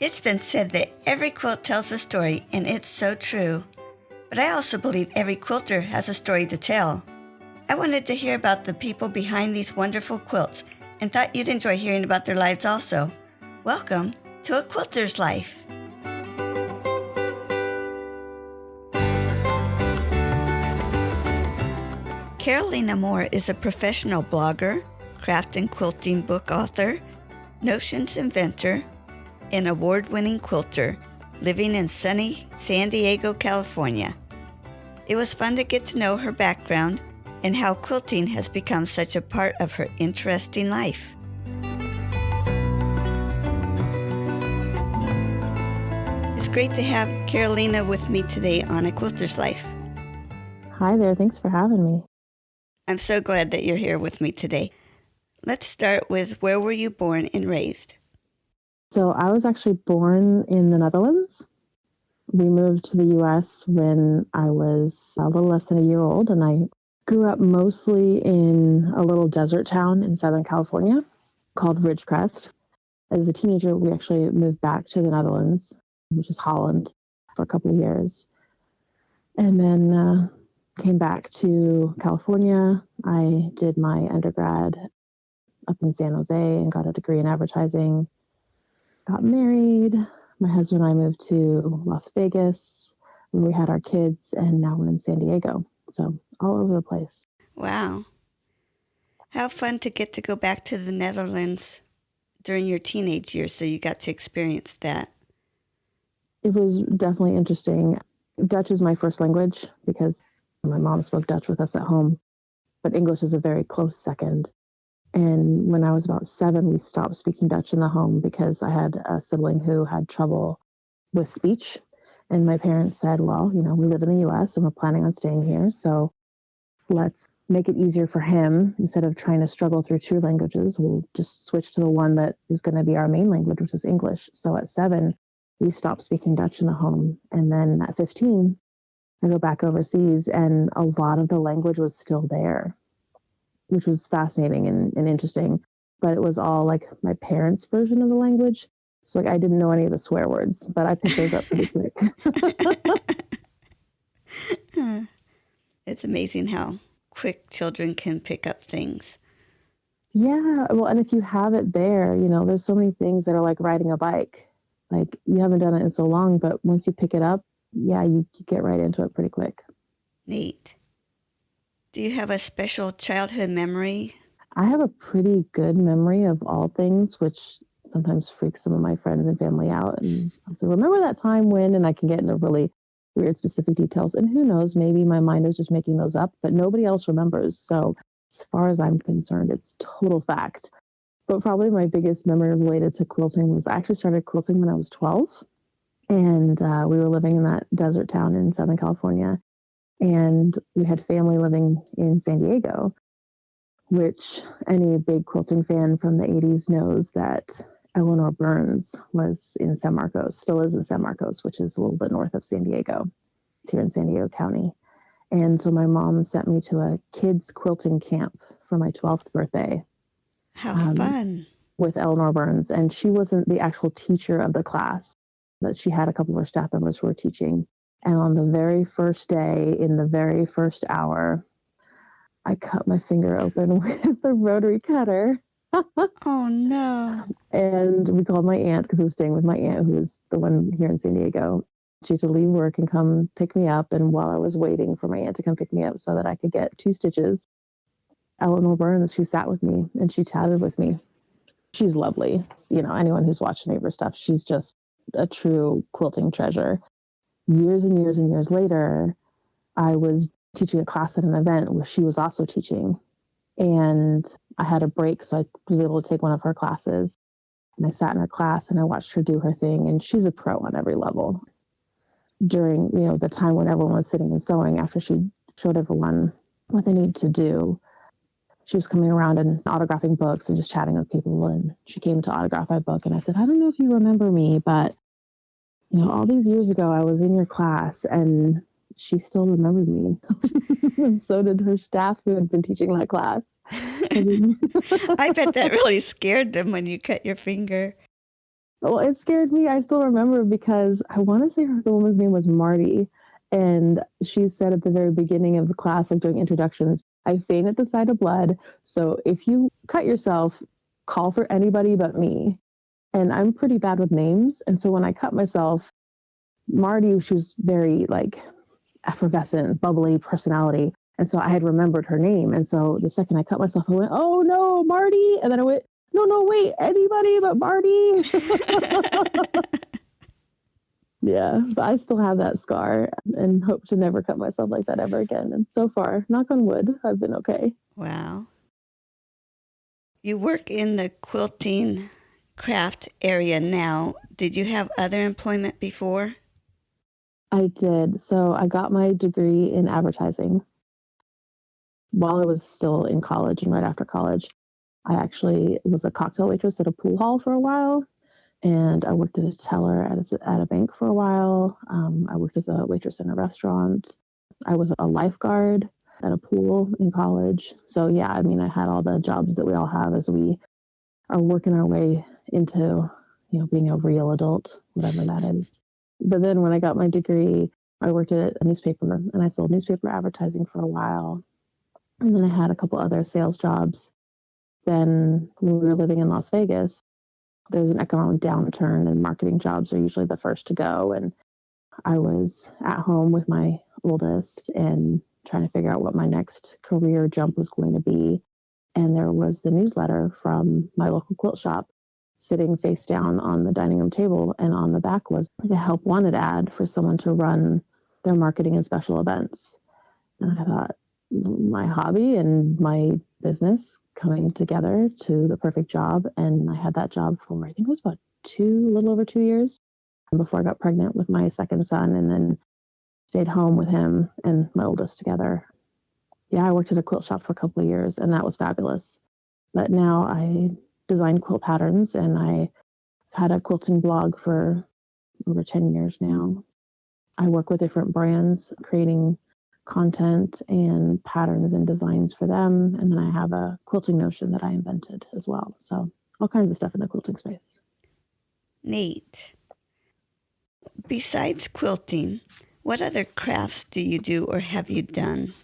It's been said that every quilt tells a story, and it's so true. But I also believe every quilter has a story to tell. I wanted to hear about the people behind these wonderful quilts and thought you'd enjoy hearing about their lives also. Welcome to A Quilter's Life. Carolina Moore is a professional blogger, craft and quilting book author, Notions inventor, and award-winning quilter living in sunny San Diego, California. It was fun to get to know her background and how quilting has become such a part of her interesting life. It's great to have Carolina with me today on A Quilter's Life. Hi there, thanks for having me. I'm so glad that you're here with me today. Let's start with, where were you born and raised? So I was actually born in the Netherlands. We moved to the U.S. when I was a little less than a year old, and I grew up mostly in a little desert town in Southern California called Ridgecrest. As a teenager, we actually moved back to the Netherlands, which is Holland, for a couple of years. And then came back to California. I did my undergrad up in San Jose and got a degree in advertising. Got married. My husband and I moved to Las Vegas when we had our kids, and now we're in San Diego. So all over the place. Wow. How fun to get to go back to the Netherlands during your teenage years, so you got to experience that. It was definitely interesting. Dutch is my first language because my mom spoke Dutch with us at home, but English is a very close second. And when I was about 7, we stopped speaking Dutch in the home because I had a sibling who had trouble with speech. And my parents said, well, we live in the US and we're planning on staying here. So let's make it easier for him. Instead of trying to struggle through 2 languages, we'll just switch to the one that is going to be our main language, which is English. So at 7, we stopped speaking Dutch in the home. And then at 15, I go back overseas and a lot of the language was still there, which was fascinating and interesting. But it was all like my parents' version of the language. So I didn't know any of the swear words, but I picked those up pretty quick. It's amazing how quick children can pick up things. Yeah, well, and if you have it there, there's so many things that are like riding a bike. Like, you haven't done it in so long, but once you pick it up, yeah, you get right into it pretty quick. Neat. Do you have a special childhood memory? I have a pretty good memory of all things, which sometimes freaks some of my friends and family out. And I say, remember that time when, and I can get into really weird specific details. And who knows, maybe my mind is just making those up, but nobody else remembers. So as far as I'm concerned, it's total fact. But probably my biggest memory related to quilting was I actually started quilting when I was 12. And we were living in that desert town in Southern California. And we had family living in San Diego, which any big quilting fan from the 80s knows that Eleanor Burns was in San Marcos, still is in San Marcos, which is a little bit north of San Diego. It's here in San Diego County. And so my mom sent me to a kids quilting camp for my 12th birthday. How fun. With Eleanor Burns. And she wasn't the actual teacher of the class, but she had a couple of her staff members who were teaching. And on the very first day, in the very first hour, I cut my finger open with a rotary cutter. Oh, no. And we called my aunt, because I was staying with my aunt, who was the one here in San Diego. She had to leave work and come pick me up. And while I was waiting for my aunt to come pick me up so that I could get 2 stitches, Eleanor Burns, she sat with me and she chatted with me. She's lovely. Anyone who's watched any of her stuff, she's just a true quilting treasure. Years and years and years later, I was teaching a class at an event where she was also teaching. And I had a break, so I was able to take one of her classes. And I sat in her class and I watched her do her thing. And she's a pro on every level. During, the time when everyone was sitting and sewing, after she showed everyone what they needed to do, she was coming around and autographing books and just chatting with people. And she came to autograph my book. And I said, I don't know if you remember me, but, all these years ago, I was in your class. And she still remembered me. And so did her staff who had been teaching that class. I bet that really scared them when you cut your finger. Well, it scared me. I still remember because I want to say the woman's name was Marty. And she said at the very beginning of the class, like during introductions, I faint at the sight of blood. So if you cut yourself, call for anybody but me. And I'm pretty bad with names. And so when I cut myself, Marty, she was very like effervescent, bubbly personality. And so I had remembered her name. And so the second I cut myself, I went, "Oh no, Marty." And then I went, "No, no, wait, anybody but Marty." Yeah, but I still have that scar and hope to never cut myself like that ever again. And so far, knock on wood, I've been okay. Wow. You work in the quilting craft area now. Did you have other employment before? I did. So I got my degree in advertising while I was still in college and right after college. I actually was a cocktail waitress at a pool hall for a while, and I worked as a teller at a bank for a while. I worked as a waitress in a restaurant. I was a lifeguard at a pool in college. So yeah, I mean, I had all the jobs that we all have as we are working our way into, being a real adult, whatever that is. But then when I got my degree, I worked at a newspaper and I sold newspaper advertising for a while. And then I had a couple other sales jobs. Then when we were living in Las Vegas, there was an economic downturn and marketing jobs are usually the first to go. And I was at home with my oldest and trying to figure out what my next career jump was going to be. And there was the newsletter from my local quilt shop sitting face down on the dining room table. And on the back was the help wanted ad for someone to run their marketing and special events. And I thought, my hobby and my business coming together to the perfect job. And I had that job for, I think it was about a little over 2 years before I got pregnant with my second son, and then stayed home with him and my oldest together. Yeah, I worked at a quilt shop for a couple of years, and that was fabulous. But now I design quilt patterns, and I've had a quilting blog for over 10 years now. I work with different brands, creating content and patterns and designs for them. And then I have a quilting notion that I invented as well. So all kinds of stuff in the quilting space. Neat. Besides quilting, what other crafts do you do or have you done?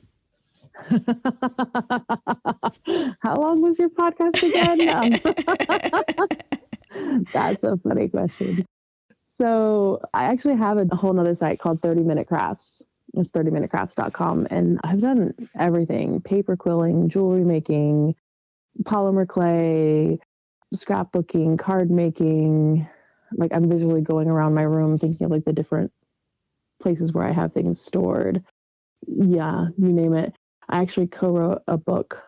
How long was your podcast again? That's a funny question. So I actually have a whole nother site called 30-Minute Crafts. It's 30minutecrafts.com. And I've done everything: paper quilling, jewelry making, polymer clay, scrapbooking, card making. Like, I'm visually going around my room thinking of like the different places where I have things stored. Yeah, you name it. I actually co-wrote a book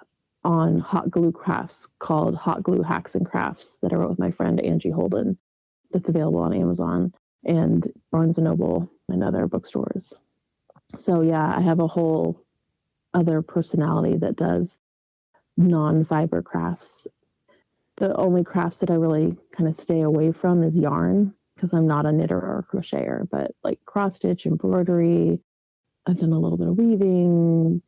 on hot glue crafts called Hot Glue Hacks and Crafts that I wrote with my friend Angie Holden. That's available on Amazon and Barnes and Noble and other bookstores. So yeah, I have a whole other personality that does non-fiber crafts. The only crafts that I really kind of stay away from is yarn, because I'm not a knitter or a crocheter, but like cross stitch, embroidery. I've done a little bit of weaving,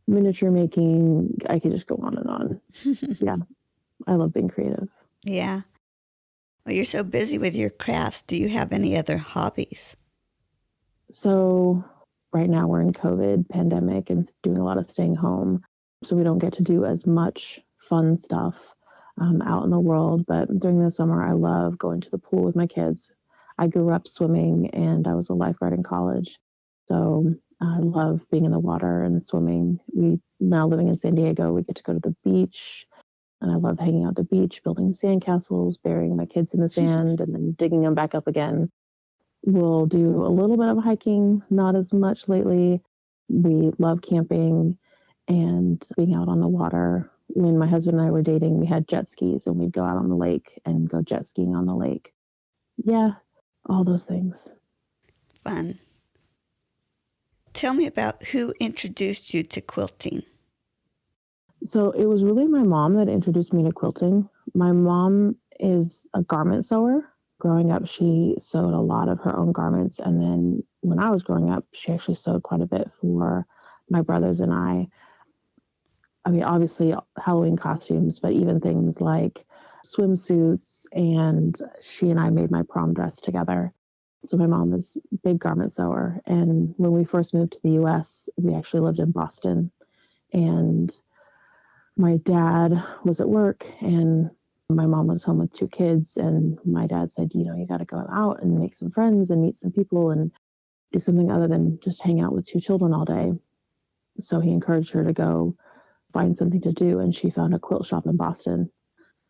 miniature making. I could just go on and on. Yeah, I love being creative. Yeah. Well, you're so busy with your crafts. Do you have any other hobbies? So right now we're in COVID pandemic and doing a lot of staying home. So we don't get to do as much fun stuff out in the world. But during the summer, I love going to the pool with my kids. I grew up swimming and I was a lifeguard in college. So I love being in the water and swimming. We now living in San Diego, we get to go to the beach. And I love hanging out at the beach, building sandcastles, burying my kids in the sand, and then digging them back up again. We'll do a little bit of hiking, not as much lately. We love camping and being out on the water. When my husband and I were dating, we had jet skis and we'd go out on the lake and go jet skiing on the lake. Yeah, all those things. Fun. Tell me about who introduced you to quilting. So it was really my mom that introduced me to quilting. My mom is a garment sewer. Growing up, she sewed a lot of her own garments. And then when I was growing up, she actually sewed quite a bit for my brothers and I. I mean, obviously Halloween costumes, but even things like swimsuits, and she and I made my prom dress together. So my mom is a big garment sewer. And when we first moved to the US, we actually lived in Boston. And my dad was at work and my mom was home with two kids. And my dad said, you got to go out and make some friends and meet some people and do something other than just hang out with two children all day. So he encouraged her to go find something to do. And she found a quilt shop in Boston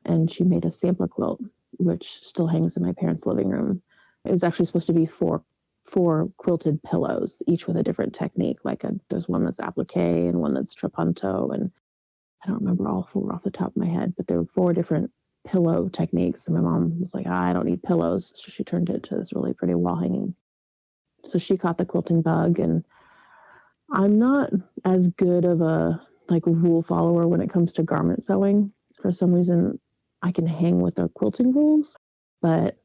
and she made a sampler quilt, which still hangs in my parents' living room. It was actually supposed to be four quilted pillows, each with a different technique. There's one that's applique and one that's trapunto, and I don't remember all four off the top of my head, but there were four different pillow techniques. And my mom was like, I don't need pillows. So she turned it to this really pretty wall hanging. So she caught the quilting bug, and I'm not as good of a rule follower when it comes to garment sewing. For some reason, I can hang with the quilting rules, but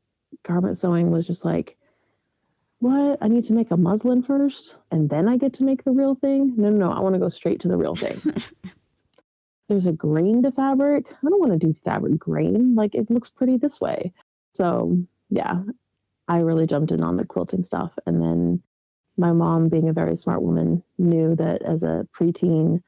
garment sewing was just like, what? I need to make a muslin first, and then I get to make the real thing? No, I want to go straight to the real thing. There's a grain to fabric. I don't want to do fabric grain. It looks pretty this way. So, yeah, I really jumped in on the quilting stuff. And then my mom, being a very smart woman, knew that as a preteens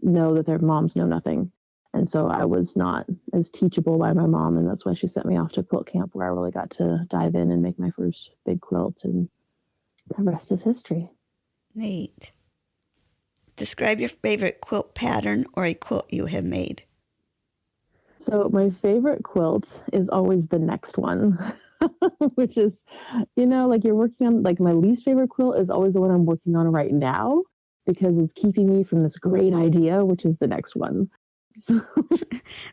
know that their moms know nothing. And so I was not as teachable by my mom. And that's why she sent me off to quilt camp, where I really got to dive in and make my first big quilt. And the rest is history. Neat. Describe your favorite quilt pattern or a quilt you have made. So my favorite quilt is always the next one, which is, you're working on, my least favorite quilt is always the one I'm working on right now, because it's keeping me from this great idea, which is the next one.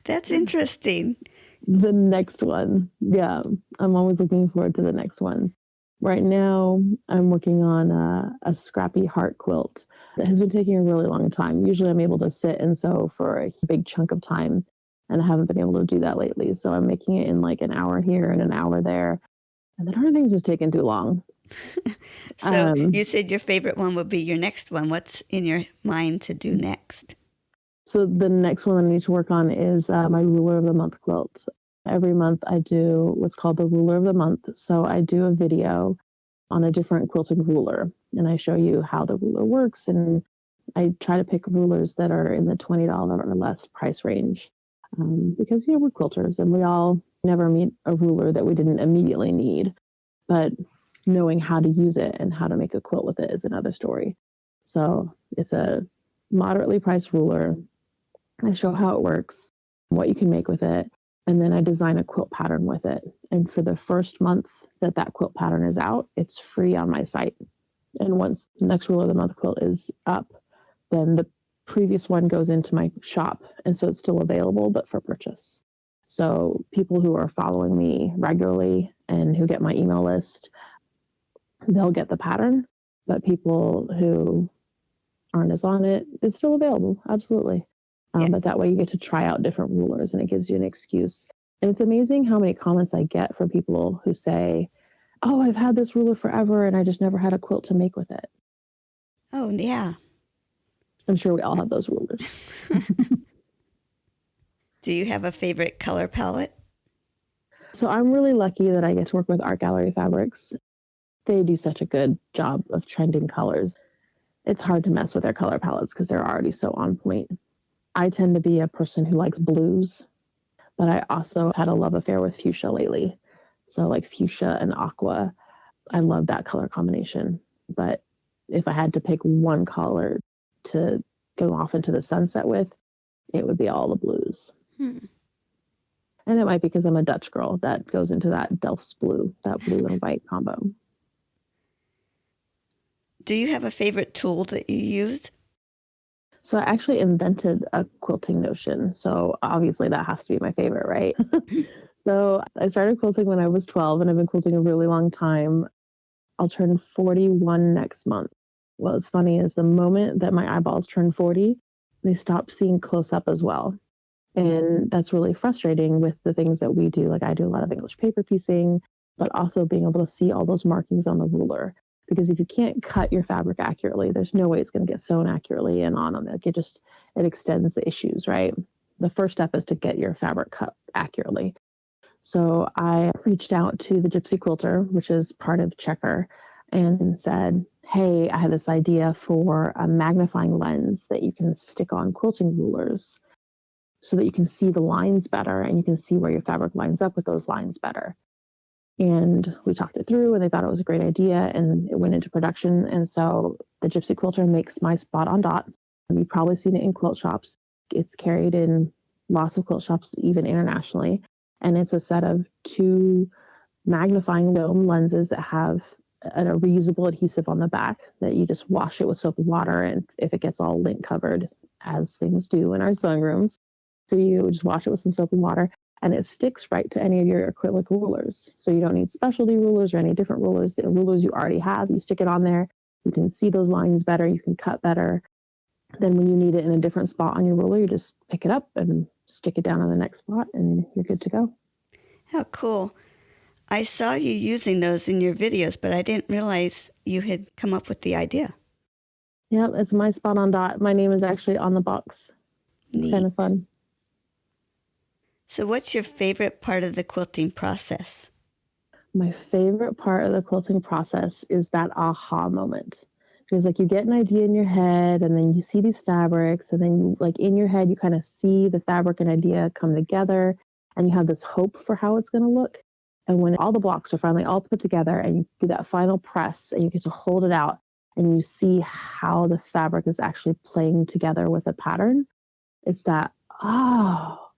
That's interesting. The next one. Yeah. I'm always looking forward to the next one. Right now, I'm working on a scrappy heart quilt that has been taking a really long time. Usually I'm able to sit and sew for a big chunk of time, and I haven't been able to do that lately. So I'm making it in an hour here and an hour there. And the darn thing's just taking too long. So you said your favorite one would be your next one. What's in your mind to do next? So the next one I need to work on is my Ruler of the Month quilt. Every month I do what's called the Ruler of the Month. So I do a video on a different quilting ruler, and I show you how the ruler works. And I try to pick rulers that are in the $20 or less price range, because, we're quilters and we all never meet a ruler that we didn't immediately need. But knowing how to use it and how to make a quilt with it is another story. So it's a moderately priced ruler. I show how it works, what you can make with it, and then I design a quilt pattern with it. And for the first month that quilt pattern is out, it's free on my site. And once the next Ruler of the Month quilt is up, then the previous one goes into my shop. And so it's still available, but for purchase. So people who are following me regularly and who get my email list, they'll get the pattern. But people who aren't as on it, it's still available. Absolutely. But that way you get to try out different rulers, and it gives you an excuse. And it's amazing how many comments I get from people who say, oh, I've had this ruler forever and I just never had a quilt to make with it. Oh, yeah. I'm sure we all have those rulers. Do you have a favorite color palette? So I'm really lucky that I get to work with Art Gallery Fabrics. They do such a good job of trending colors. It's hard to mess with their color palettes because they're already so on point. I tend to be a person who likes blues, but I also had a love affair with fuchsia lately. So fuchsia and aqua, I love that color combination. But if I had to pick one color to go off into the sunset with, it would be all the blues. And it might be because I'm a Dutch girl that goes into that Delft's blue, that blue and white combo. Do you have a favorite tool that you use? So I actually invented a quilting notion. So obviously that has to be my favorite, right? So I started quilting when I was 12, and I've been quilting a really long time. I'll turn 41 next month. What's funny is the moment that my eyeballs turn 40, they stop seeing close up as well. And that's really frustrating with the things that we do. I do a lot of English paper piecing, but also being able to see all those markings on the ruler. Because if you can't cut your fabric accurately, there's no way it's going to get sewn accurately and on them. It extends the issues, right? the first step is to get your fabric cut accurately. So I reached out to the Gypsy Quilter, which is part of Checker, and said, hey, I have this idea for a magnifying lens that you can stick on quilting rulers so that you can see the lines better and you can see where your fabric lines up with those lines better. And we talked it through and they thought it was a great idea and it went into production. And so the Gypsy Quilter makes my spot on dot. You've probably seen it in quilt shops. It's carried in lots of quilt shops, even internationally. And it's a set of 2 magnifying dome lenses that have a reusable adhesive on the back that you just wash it with soap and water. And if it gets all lint covered, as things do in our sewing rooms, so you just wash it with some soap and water and it sticks right to any of your acrylic rulers. So you don't need specialty rulers or any different rulers. The rulers you already have, you stick it on there. You can see those lines better. You can cut better. Then when you need it in a different spot on your ruler, you just pick it up and stick it down on the next spot and you're good to go. How cool. I saw you using those in your videos, but I didn't realize you had come up with the idea. Yeah, it's my spot on dot. My name is actually on the box. Neat. Kind of fun. So what's your favorite part of the quilting process? My favorite part of the quilting process is that aha moment. Because like you get an idea in your head and then you see these fabrics and then you like in your head, you kind of see the fabric and idea come together and you have this hope for how it's going to look. And when all the blocks are finally all put together and you do that final press and you get to hold it out and you see how the fabric is actually playing together with a pattern, it's that, oh,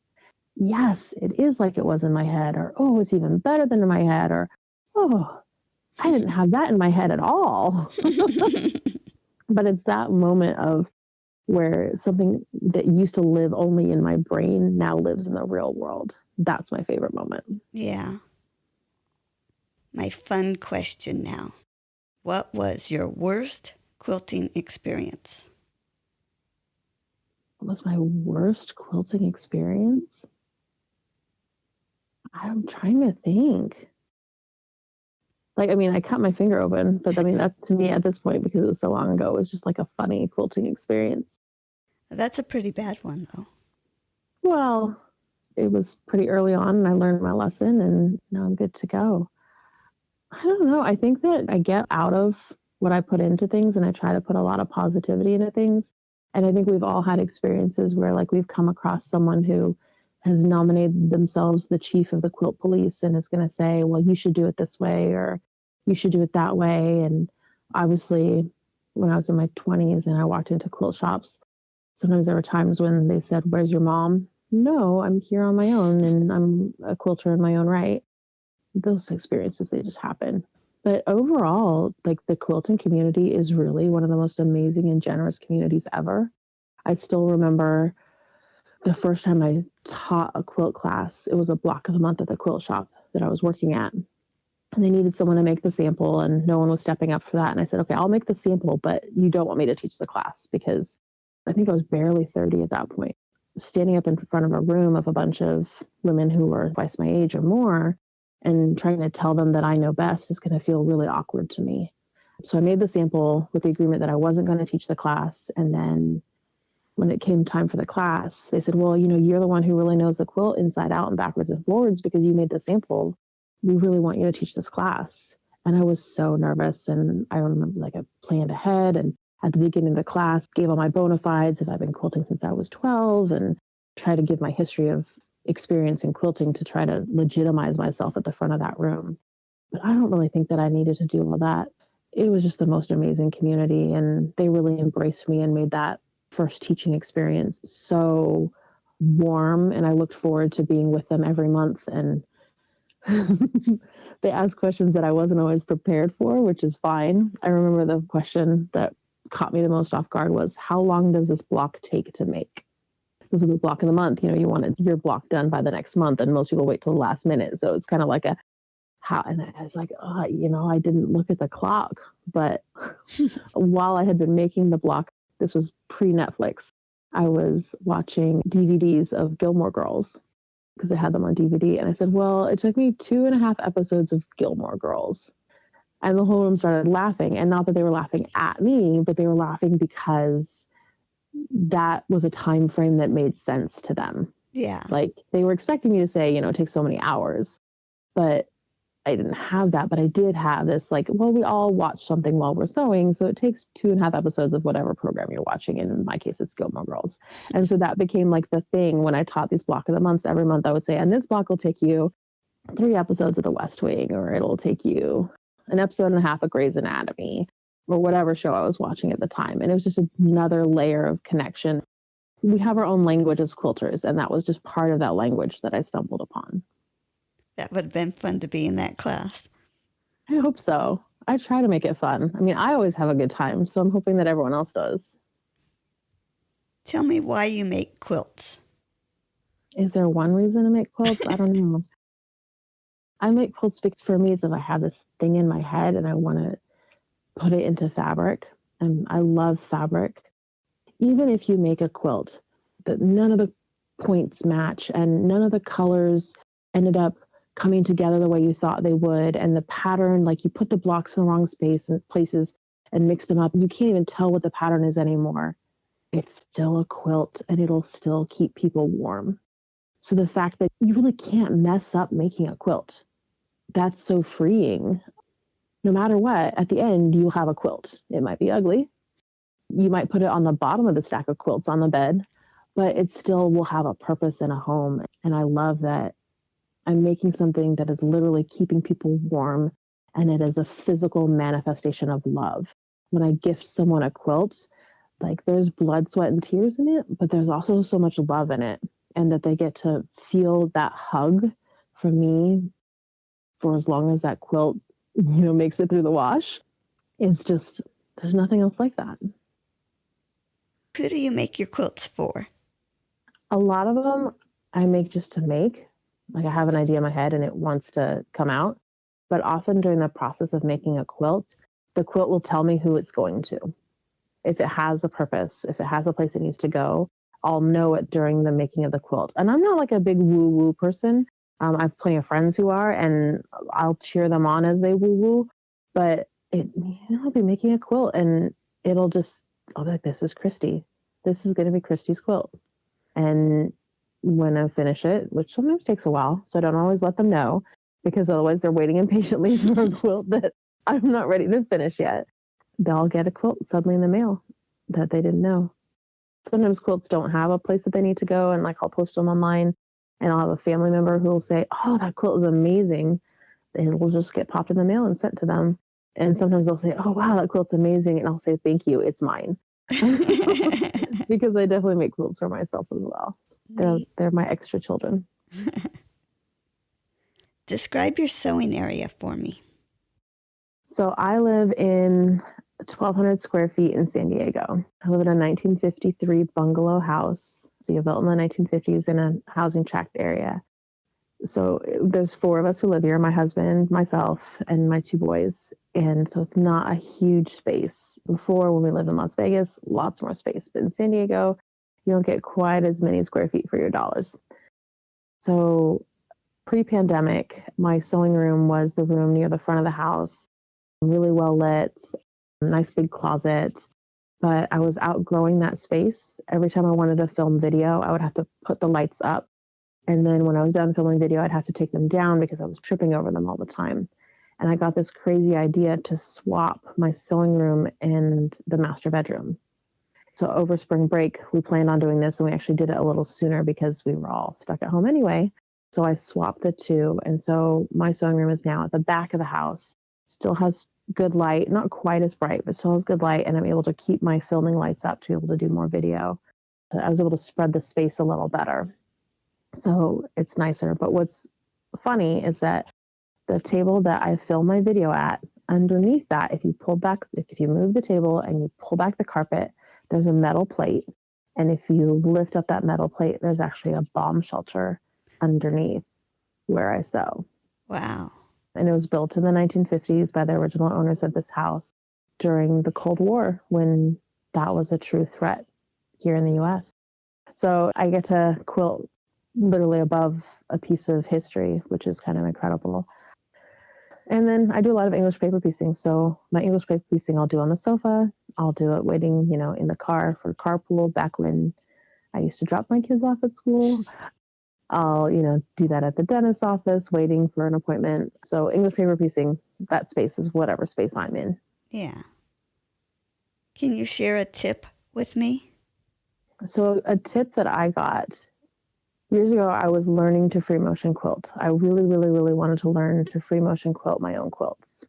yes, it is like it was in my head, or, oh, it's even better than in my head, or, oh, I didn't have that in my head at all. But it's that moment of where something that used to live only in my brain now lives in the real world. That's my favorite moment. Yeah. My fun question now. What was your worst quilting experience? What was my worst quilting experience? I'm trying to think. Like, I mean, I cut my finger open, but I mean, that to me at this point, because it was so long ago, was just like a funny quilting experience. That's a pretty bad one, though. Well, it was pretty early on and I learned my lesson and now I'm good to go. I don't know. I think that I get out of what I put into things and I try to put a lot of positivity into things. And I think we've all had experiences where like we've come across someone who has nominated themselves the chief of the quilt police and is going to say, well, you should do it this way or you should do it that way. And obviously, when I was in my 20s and I walked into quilt shops, sometimes there were times when they said, where's your mom? No, I'm here on my own and I'm a quilter in my own right. Those experiences, they just happen. But overall, like the quilting community is really one of the most amazing and generous communities ever. I still remember the first time I taught a quilt class. It was a block of the month at the quilt shop that I was working at. And they needed someone to make the sample and no one was stepping up for that. And I said, okay, I'll make the sample, but you don't want me to teach the class because I think I was barely 30 at that point. Standing up in front of a room of a bunch of women who were twice my age or more and trying to tell them that I know best is going to feel really awkward to me. So I made the sample with the agreement that I wasn't going to teach the class. And then when it came time for the class, they said, well, you know, you're the one who really knows the quilt inside out and backwards and forwards because you made the sample. We really want you to teach this class. And I was so nervous. And I remember like I planned ahead and at the beginning of the class, gave all my bona fides if I've been quilting since I was 12 and try to give my history of experience in quilting to try to legitimize myself at the front of that room. But I don't really think that I needed to do all that. It was just the most amazing community and they really embraced me and made that first teaching experience so warm. And I looked forward to being with them every month. And they asked questions that I wasn't always prepared for, which is fine. I remember the question that caught me the most off guard was, how long does this block take to make? This is the block of the month. You know, you want your block done by the next month, and most people wait till the last minute. So it's kind of like a how. And I was like, oh, you know, I didn't look at the clock, but while I had been making the block, this was pre-Netflix. I was watching DVDs of Gilmore Girls because I had them on DVD, and I said, well, it took me 2.5 episodes of Gilmore Girls. And the whole room started laughing. And not that they were laughing at me, but they were laughing because that was a time frame that made sense to them. Yeah. Like they were expecting me to say, it takes so many hours, but I didn't have that. But I did have this, like, well, we all watch something while we're sewing. So it takes 2.5 episodes of whatever program you're watching. And in my case, it's Gilmore Girls. And so that became like the thing when I taught these block of the months every month. I would say, and this block will take you 3 episodes of The West Wing, or it'll take you an episode and a half of Grey's Anatomy, or whatever show I was watching at the time. And it was just another layer of connection. We have our own language as quilters, and that was just part of that language that I stumbled upon. That would have been fun to be in that class. I hope so. I try to make it fun. I mean, I always have a good time, so I'm hoping that everyone else does. Tell me why you make quilts. Is there one reason to make quilts? I don't know. I make quilts because for me, it's if I have this thing in my head and I want to put it into fabric. And I love fabric. Even if you make a quilt that none of the points match and none of the colors ended up coming together the way you thought they would, and the pattern, like you put the blocks in the wrong places and mix them up, you can't even tell what the pattern is anymore. It's still a quilt and it'll still keep people warm. So the fact that you really can't mess up making a quilt, that's so freeing. No matter what, at the end, you'll have a quilt. It might be ugly. You might put it on the bottom of the stack of quilts on the bed, but it still will have a purpose and a home. And I love that I'm making something that is literally keeping people warm, and it is a physical manifestation of love. When I gift someone a quilt, like there's blood, sweat, and tears in it, but there's also so much love in it, and that they get to feel that hug from me for as long as that quilt, makes it through the wash. It's just, there's nothing else like that. Who do you make your quilts for? A lot of them I make just to make. Like I have an idea in my head and it wants to come out. But often during the process of making a quilt, the quilt will tell me who it's going to. If it has a purpose, if it has a place it needs to go, I'll know it during the making of the quilt. And I'm not like a big woo-woo person. I have plenty of friends who are, and I'll cheer them on as they woo-woo. But I'll be making a quilt and I'll be like, this is Christy. This is going to be Christy's quilt. And when I finish it, which sometimes takes a while, so I don't always let them know, because otherwise they're waiting impatiently for a quilt that I'm not ready to finish yet. They'll get a quilt suddenly in the mail that they didn't know. Sometimes quilts don't have a place that they need to go, and like I'll post them online, and I'll have a family member who will say, oh, that quilt is amazing. And it will just get popped in the mail and sent to them. And sometimes they'll say, oh, wow, that quilt's amazing. And I'll say, thank you, it's mine. Because I definitely make quilts for myself as well. They're my extra children. Describe your sewing area for me. So I live in 1,200 square feet in San Diego. I live in a 1953 bungalow house. So you built in the 1950s in a housing tract area. So there's 4 of us who live here, my husband, myself, and my 2 boys. And so it's not a huge space. Before, when we lived in Las Vegas, lots more space. But in San Diego, you don't get quite as many square feet for your dollars. So pre-pandemic, my sewing room was the room near the front of the house, really well lit, nice big closet. But I was outgrowing that space. Every time I wanted to film video, I would have to put the lights up. And then when I was done filming video, I'd have to take them down because I was tripping over them all the time. And I got this crazy idea to swap my sewing room and the master bedroom. So over spring break, we planned on doing this, and we actually did it a little sooner because we were all stuck at home anyway. So I swapped the 2. And so my sewing room is now at the back of the house. Still has good light, not quite as bright, but still has good light. And I'm able to keep my filming lights up to be able to do more video. So I was able to spread the space a little better. So it's nicer. But what's funny is that the table that I film my video at, underneath that, if you move the table and you pull back the carpet, there's a metal plate. And if you lift up that metal plate, there's actually a bomb shelter underneath where I sew. Wow. And it was built in the 1950s by the original owners of this house during the Cold War, when that was a true threat here in the US. So I get to quilt literally above a piece of history, which is kind of incredible. And then I do a lot of English paper piecing. So my English paper piecing I'll do on the sofa. I'll do it waiting, in the car for carpool back when I used to drop my kids off at school. I'll, do that at the dentist's office waiting for an appointment. So English paper piecing, that space is whatever space I'm in. Yeah. Can you share a tip with me? So a tip that I got years ago, I was learning to free motion quilt. I really, really, really wanted to learn to free motion quilt my own quilts.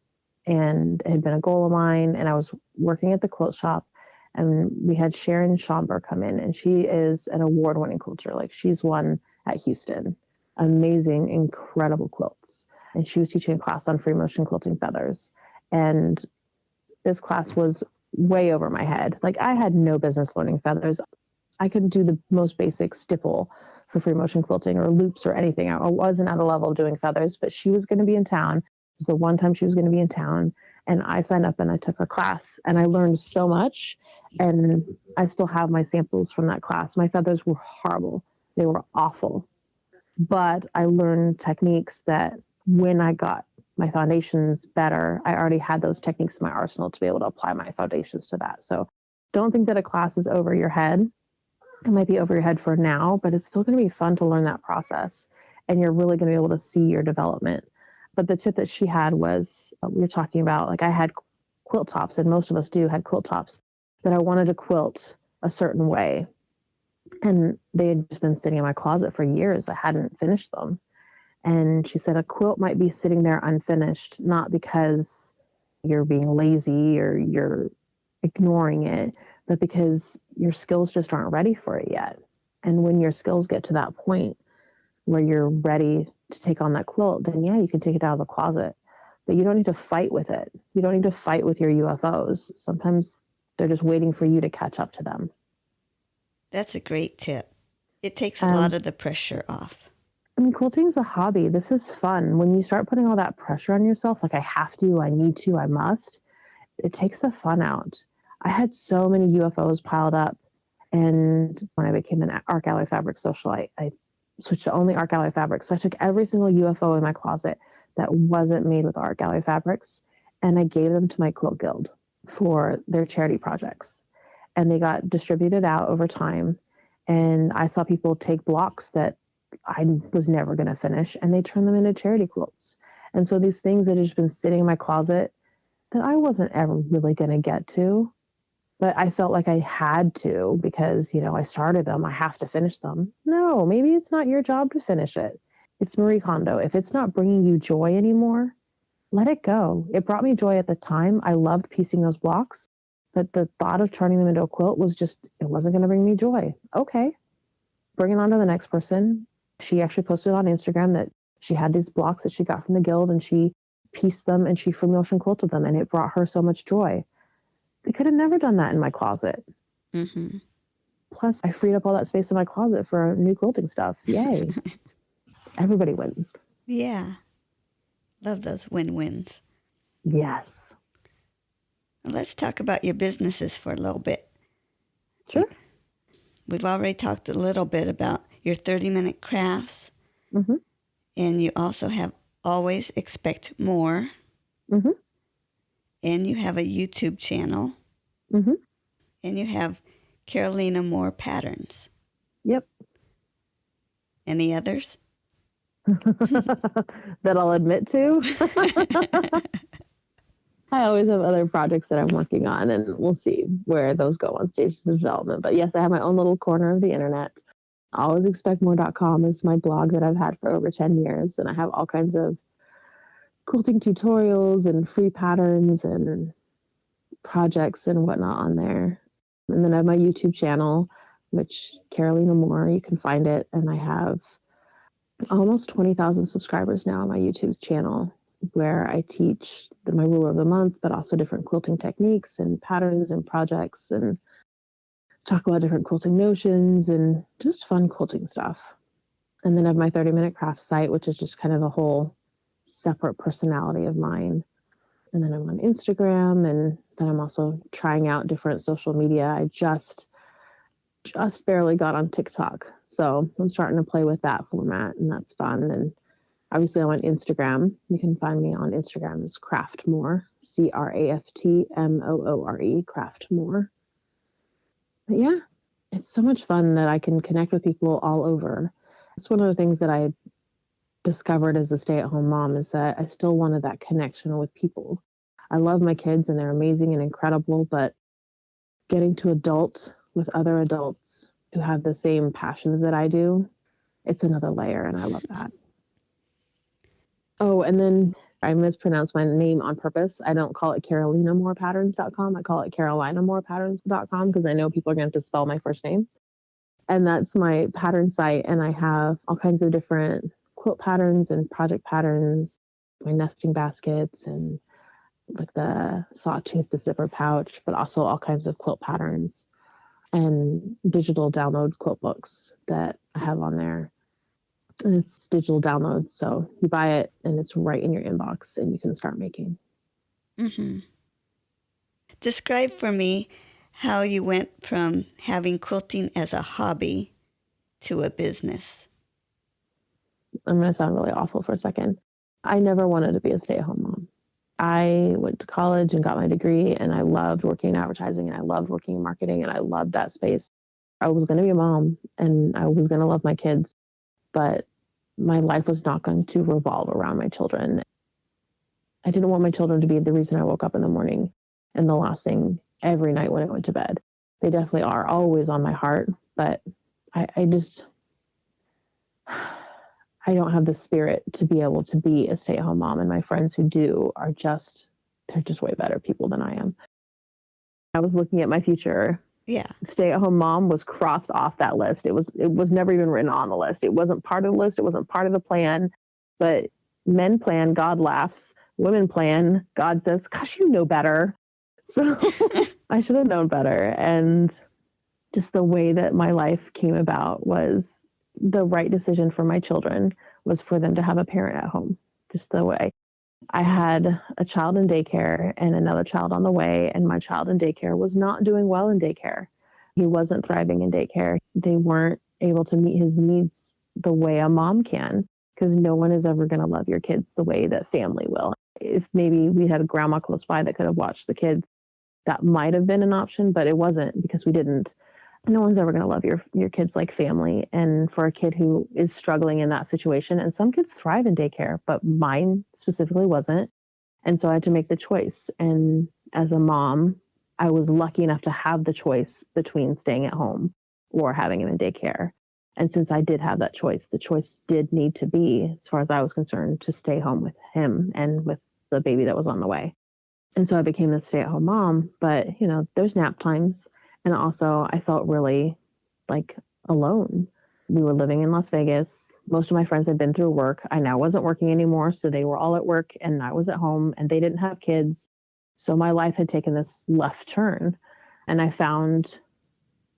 And it had been a goal of mine. And I was working at the quilt shop, and we had Sharon Schomburg come in, and she is an award-winning quilter. Like, she's won at Houston. Amazing, incredible quilts. And she was teaching a class on free motion quilting feathers. And this class was way over my head. Like, I had no business learning feathers. I couldn't do the most basic stipple for free motion quilting or loops or anything. I wasn't at a level of doing feathers, but she was going to be in town. It was the one time she was going to be in town. And I signed up and I took her class, and I learned so much. And I still have my samples from that class. My feathers were horrible. They were awful. But I learned techniques that when I got my foundations better, I already had those techniques in my arsenal to be able to apply my foundations to that. So don't think that a class is over your head. It might be over your head for now, but it's still going to be fun to learn that process. And you're really going to be able to see your development. But the tip that she had was, we were talking about, like, I had quilt tops, and most of us had quilt tops that I wanted to quilt a certain way. And they had just been sitting in my closet for years. I hadn't finished them. And she said a quilt might be sitting there unfinished, not because you're being lazy or you're ignoring it, but because your skills just aren't ready for it yet. And when your skills get to that point where you're ready to take on that quilt, then yeah, you can take it out of the closet. But you don't need to fight with it. You don't need to fight with your UFOs. Sometimes they're just waiting for you to catch up to them. That's a great tip. It takes a lot of the pressure off. I mean, quilting is a hobby. This is fun. When you start putting all that pressure on yourself, like I have to, I need to, I must, it takes the fun out. I had so many UFOs piled up. And when I became an Art Gallery Fabric socialite, I switched to only Art Gallery Fabrics. So I took every single UFO in my closet that wasn't made with Art Gallery Fabrics, and I gave them to my quilt guild for their charity projects. And they got distributed out over time. And I saw people take blocks that I was never going to finish, and they turn them into charity quilts. And so these things that had just been sitting in my closet that I wasn't ever really going to get to, but I felt like I had to because, I started them. I have to finish them. No, maybe it's not your job to finish it. It's Marie Kondo. If it's not bringing you joy anymore, let it go. It brought me joy at the time. I loved piecing those blocks, but the thought of turning them into a quilt it wasn't going to bring me joy. Okay, bring it on to the next person. She actually posted on Instagram that she had these blocks that she got from the guild, and she pieced them and she free motion quilted them, and it brought her so much joy. I could have never done that in my closet. Mm-hmm. Plus, I freed up all that space in my closet for new quilting stuff. Yay. Everybody wins. Yeah. Love those win-wins. Yes. Let's talk about your businesses for a little bit. Sure. We've already talked a little bit about your 30-minute crafts. Mm-hmm. And you also have Always Expect More. Mm-hmm. And you have a YouTube channel. Mm-hmm. And you have Carolina Moore Patterns. Yep. Any others? That I'll admit to. I always have other projects that I'm working on, and we'll see where those go on stages of development. But yes, I have my own little corner of the internet. AlwaysExpectMore.com is my blog that I've had for over 10 years, and I have all kinds of quilting tutorials and free patterns and projects and whatnot on there. And then I have my YouTube channel, which Carolina Moore, you can find it. And I have almost 20,000 subscribers now on my YouTube channel, where I teach my rule of the month, but also different quilting techniques and patterns and projects, and talk about different quilting notions and just fun quilting stuff. And then I have my 30-minute craft site, which is just kind of a whole separate personality of mine. And then I'm on Instagram, and then I'm also trying out different social media. I just barely got on TikTok. So I'm starting to play with that format, and that's fun. And Obviously, I'm on Instagram. You can find me on Instagram as Craftmore, Craftmoore, Craftmore. But yeah, it's so much fun that I can connect with people all over. It's one of the things that I discovered as a stay-at-home mom is that I still wanted that connection with people. I love my kids and they're amazing and incredible, but getting to adult with other adults who have the same passions that I do, it's another layer, and I love that. Oh, and then I mispronounced my name on purpose. I don't call it CarolinaMoorePatterns.com. I call it CarolinaMoorePatterns.com because I know people are going to have to spell my first name. And that's my pattern site. And I have all kinds of different quilt patterns and project patterns, my nesting baskets and like the sawtooth, the zipper pouch, but also all kinds of quilt patterns and digital download quilt books that I have on there. And it's digital downloads, so you buy it and it's right in your inbox and you can start making. Mm-hmm. Describe for me how you went from having quilting as a hobby to a business. I'm going to sound really awful for a second. I never wanted to be a stay-at-home mom. I went to college and got my degree, and I loved working in advertising, and I loved working in marketing, and I loved that space. I was going to be a mom, and I was going to love my kids, but my life was not going to revolve around my children. I didn't want my children to be the reason I woke up in the morning and the last thing every night when I went to bed. They definitely are always on my heart, but I just, I don't have the spirit to be able to be a stay-at-home mom. And my friends who do are just, they're just way better people than I am. I was looking at my future. Yeah. Stay-at-home mom was crossed off that list. It was never even written on the list. It wasn't part of the list. It wasn't part of the plan. But men plan, God laughs. Women plan, God says, gosh, you know better. So I should have known better. And just the way that my life came about was the right decision for my children was for them to have a parent at home. Just the way. I had a child in daycare and another child on the way, and my child in daycare was not doing well in daycare. He wasn't thriving in daycare. They weren't able to meet his needs the way a mom can, because no one is ever going to love your kids the way that family will. If maybe we had a grandma close by that could have watched the kids, that might have been an option, but it wasn't because we didn't. No one's ever going to love your kids like family. And for a kid who is struggling in that situation, and some kids thrive in daycare, but mine specifically wasn't. And so I had to make the choice. And as a mom, I was lucky enough to have the choice between staying at home or having him in daycare. And since I did have that choice, the choice did need to be, as far as I was concerned, to stay home with him and with the baby that was on the way. And so I became the stay-at-home mom. But, you know, there's nap times. And also I felt really like alone. We were living in Las Vegas. Most of my friends had been through work. I now wasn't working anymore. So they were all at work and I was at home and they didn't have kids. So my life had taken this left turn. And I found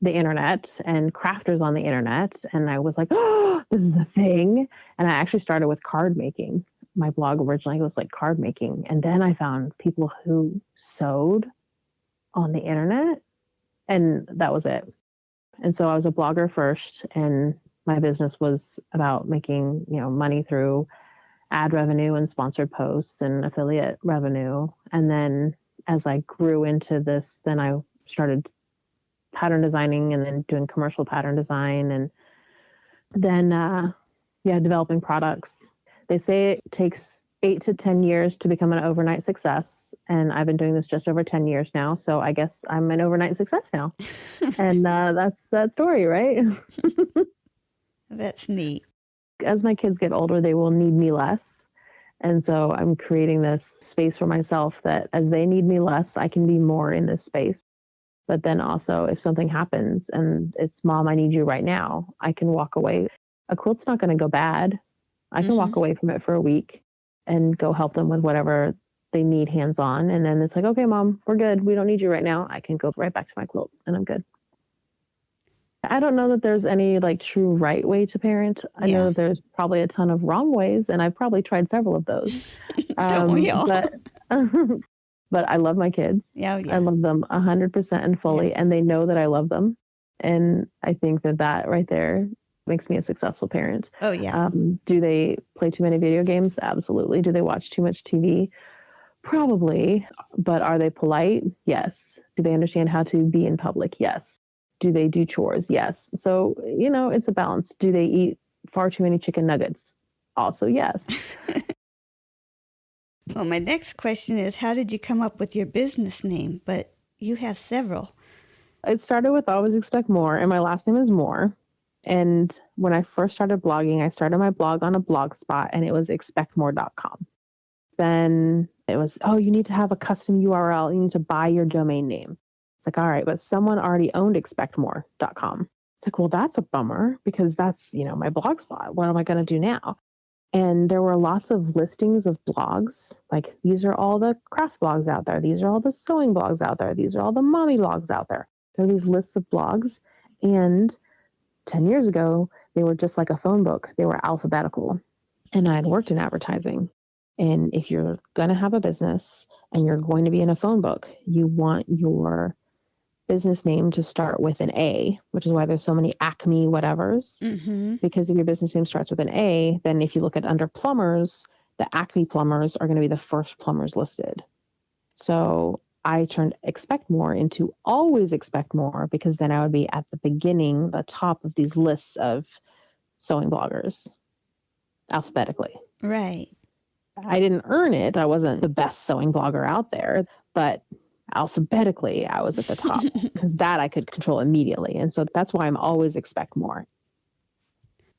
the internet and crafters on the internet. And I was like, oh, this is a thing. And I actually started with card making. My blog originally was like card making. And then I found people who sewed on the internet. And that was it. And so I was a blogger first, and my business was about making, you know, money through ad revenue and sponsored posts and affiliate revenue. And then as I grew into this, then I started pattern designing and then doing commercial pattern design and then, developing products. They say it takes 8 to 10 years to become an overnight success. And I've been doing this just over 10 years now. So I guess I'm an overnight success now. And that's that story, right? That's neat. As my kids get older, they will need me less. And so I'm creating this space for myself that as they need me less, I can be more in this space. But then also if something happens and it's mom, I need you right now, I can walk away. A quilt's not going to go bad. I can walk away from it for a week and go help them with whatever they need hands on. And then it's like, okay, mom, we're good. We don't need you right now. I can go right back to my quilt and I'm good. I don't know that there's any like true right way to parent. I know that there's probably a ton of wrong ways, and I've probably tried several of those. Don't we all? But I love my kids. Yeah. I love them 100% and fully, and they know that I love them. And I think that right there Makes me a successful parent. Oh, yeah. Do they play too many video games? Absolutely. Do they watch too much TV? Probably. But are they polite? Yes. Do they understand how to be in public? Yes. Do they do chores? Yes. So, it's a balance. Do they eat far too many chicken nuggets? Also, yes. Well, my next question is, how did you come up with your business name? But you have several. It started with Always Expect More, and my last name is Moore. And when I first started blogging, I started my blog on a blog spot, and it was expectmore.com. Then it was, oh, you need to have a custom URL. You need to buy your domain name. It's like, all right, but someone already owned expectmore.com. It's like, well, that's a bummer because that's, my blog spot. What am I going to do now? And there were lots of listings of blogs. Like, these are all the craft blogs out there. These are all the sewing blogs out there. These are all the mommy blogs out there. There are these lists of blogs. And 10 years ago, they were just like a phone book. They were alphabetical. And I had worked in advertising. And if you're going to have a business and you're going to be in a phone book, you want your business name to start with an A, which is why there's so many Acme whatevers. Mm-hmm. Because if your business name starts with an A, then if you look at under plumbers, the Acme plumbers are going to be the first plumbers listed. So I turned Expect More into Always Expect More, because then I would be at the beginning, the top of these lists of sewing bloggers alphabetically. Right. I didn't earn it. I wasn't the best sewing blogger out there, but alphabetically, I was at the top because that I could control immediately. And so that's why I'm Always Expect More.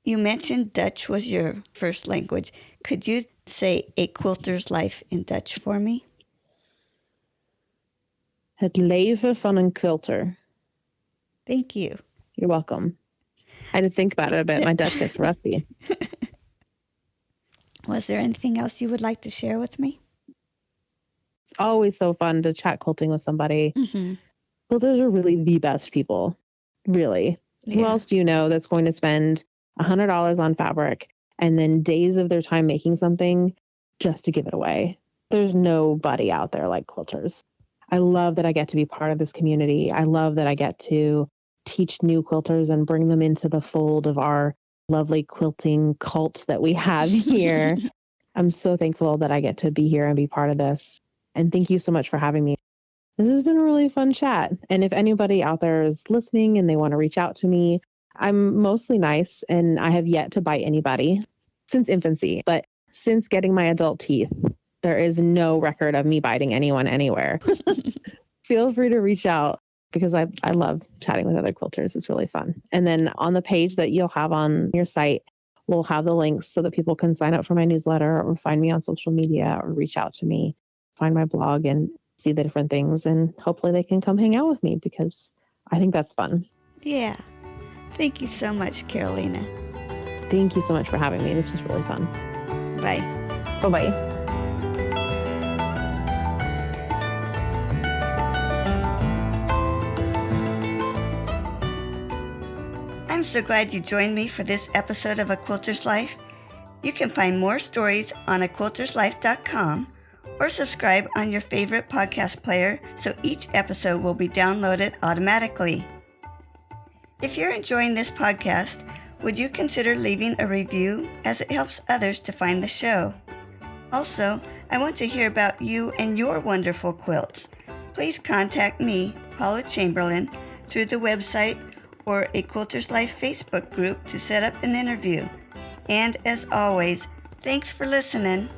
You mentioned Dutch was your first language. Could you say a quilter's life in Dutch for me? Het leven van een quilter. Thank you. You're welcome. I had to think about it a bit. My Dutch gets rusty. Was there anything else you would like to share with me? It's always so fun to chat quilting with somebody. Mm-hmm. Quilters are really the best people. Really. Yeah. Who else do you know that's going to spend $100 on fabric and then days of their time making something just to give it away? There's nobody out there like quilters. I love that I get to be part of this community. I love that I get to teach new quilters and bring them into the fold of our lovely quilting cult that we have here. I'm so thankful that I get to be here and be part of this. And thank you so much for having me. This has been a really fun chat. And if anybody out there is listening and they want to reach out to me, I'm mostly nice and I have yet to bite anybody since infancy. But since getting my adult teeth, there is no record of me biting anyone anywhere. Feel free to reach out because I love chatting with other quilters. It's really fun. And then on the page that you'll have on your site, we'll have the links so that people can sign up for my newsletter or find me on social media or reach out to me, find my blog and see the different things. And hopefully they can come hang out with me because I think that's fun. Yeah. Thank you so much, Carolina. Thank you so much for having me. This was really fun. Bye. Bye-bye. I'm so glad you joined me for this episode of A Quilter's Life. You can find more stories on aquilterslife.com or subscribe on your favorite podcast player so each episode will be downloaded automatically. If you're enjoying this podcast, would you consider leaving a review as it helps others to find the show? Also, I want to hear about you and your wonderful quilts. Please contact me, Paula Chamberlain, through the website or a Quilter's Life Facebook group to set up an interview. And as always, thanks for listening.